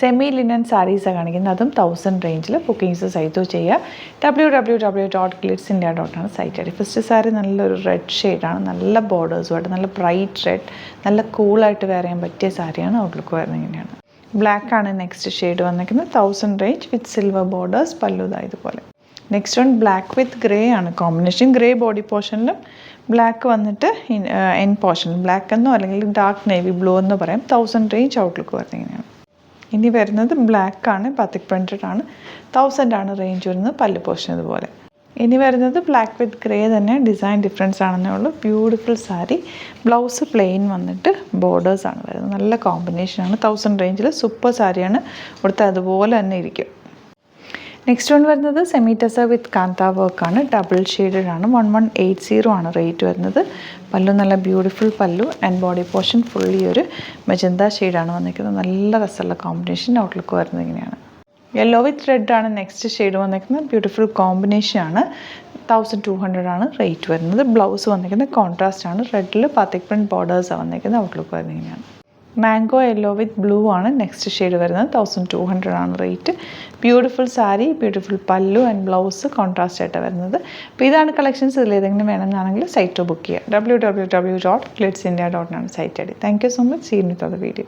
Semi linen സാരീസാണ് കാണിക്കുന്നത്. അതും 1000 റേഞ്ചിൽ. ബുക്കിംഗ്സ് സൈറ്റ് ചെയ്യുക. www.glitzindia.com site I D. First sari നല്ലൊരു റെഡ് ഷെയ്ഡാണ്, നല്ല ബോർഡേഴ്സുമായിട്ട്, നല്ല ബ്രൈറ്റ് റെഡ്, നല്ല കൂളായിട്ട് വെയർ ചെയ്യാൻ പറ്റിയ സാരിയാണ്. ഔട്ട്ലുക്ക് വരുന്നത് ഇങ്ങനെയാണ്. ബ്ലാക്ക് ആണ് നെക്സ്റ്റ് ഷെയ്ഡ് വന്നിരിക്കുന്നത്. 1000 റേഞ്ച് വിത്ത് സിൽവർ ബോർഡേഴ്സ്. പല്ലു ഇതുപോലെ. Next one black with grey ആണ് കോമ്പിനേഷൻ. ഗ്രേ ബോഡി പോർഷനിലും ബ്ലാക്ക് വന്നിട്ട് എൻ പോർഷനിൽ ബ്ലാക്ക് എന്നോ അല്ലെങ്കിൽ ഡാർക്ക് നേവി ബ്ലൂ എന്ന് പറയാം. 1000 റേഞ്ച് ഔട്ട്ലുക്ക് വരുന്നത് ഇങ്ങനെയാണ്. ഇനി വരുന്നത് ബ്ലാക്ക് ആണ്, ബത്തിക് പ്രിൻറ്റഡ് ആണ്. 1000 ആണ് റേഞ്ച് വരുന്നത്. പല്ലു പോർഷൻ ഇതുപോലെ. ഇനി വരുന്നത് ബ്ലാക്ക് വിത്ത് ഗ്രേ തന്നെ, ഡിസൈൻ ഡിഫറൻസ് ആണെന്നേ ഉള്ളൂ. ബ്യൂട്ടിഫുൾ സാരി. ബ്ലൗസ് പ്ലെയിൻ വന്നിട്ട് ബോർഡേഴ്സ് ആണ് വരുന്നത്. നല്ല കോമ്പിനേഷനാണ്. 1000 റേഞ്ചിൽ സൂപ്പർ സാരിയാണ്. ഇവിടുത്തെ അതുപോലെ തന്നെ ഇരിക്കും. നെക്സ്റ്റ് വൺ വരുന്നത് സെമി ടെസർ വിത്ത് കാന്ത വർക്കാണ്. ഡബിൾ ഷെയ്ഡഡ് ആണ്. 1180 ആണ് റേറ്റ് വരുന്നത്. പല്ലു നല്ല ബ്യൂട്ടിഫുൾ പല്ലു ആൻഡ് ബോഡി പോർഷൻ ഫുള്ളി ഒരു മജന്ത ഷെയ്ഡാണ് വന്നിരിക്കുന്നത്. നല്ല രസമുള്ള കോമ്പിനേഷൻ. ഔട്ട്ലുക്ക് വരുന്നത് ഇങ്ങനെയാണ്. യെല്ലോ വിത്ത് റെഡ് ആണ് നെക്സ്റ്റ് ഷെയ്ഡ് വന്നിരിക്കുന്നത്. ബ്യൂട്ടിഫുൾ കോമ്പിനേഷൻ ആണ്. 1200 ആണ് റേറ്റ് വരുന്നത്. ബ്ലൗസ് വന്നിരിക്കുന്നത് കോൺട്രാസ്റ്റ് ആണ്. റെഡിൽ ബാത്തിക് പ്രിൻറ്റ് ബോർഡേഴ്സാണ് വന്നിരിക്കുന്നത്. ഔട്ട്ലുക്ക് വരുന്നത് ഇങ്ങനെയാണ്. മാംഗോ യെല്ലോ വിത്ത് ബ്ലൂ ആണ് നെക്സ്റ്റ് ഷെയ്ഡ് വരുന്നത്. 1200 ആണ് റേറ്റ്. ബ്യൂട്ടിഫുൾ സാരി, ബ്യൂട്ടിഫുൾ പല്ലു ആൻഡ് ബ്ലൗസ് കോൺട്രാസ്റ്റ് ആയിട്ട് വരുന്നത്. അപ്പോൾ ഇതാണ് കളക്ഷൻസ്. ഇതിൽ ഏതെങ്കിലും വേണമെന്നാണെങ്കിൽ സൈറ്റ് ബുക്ക് ചെയ്യുക. www.glitzindia.com site I D. Thank you so much. See you with the video.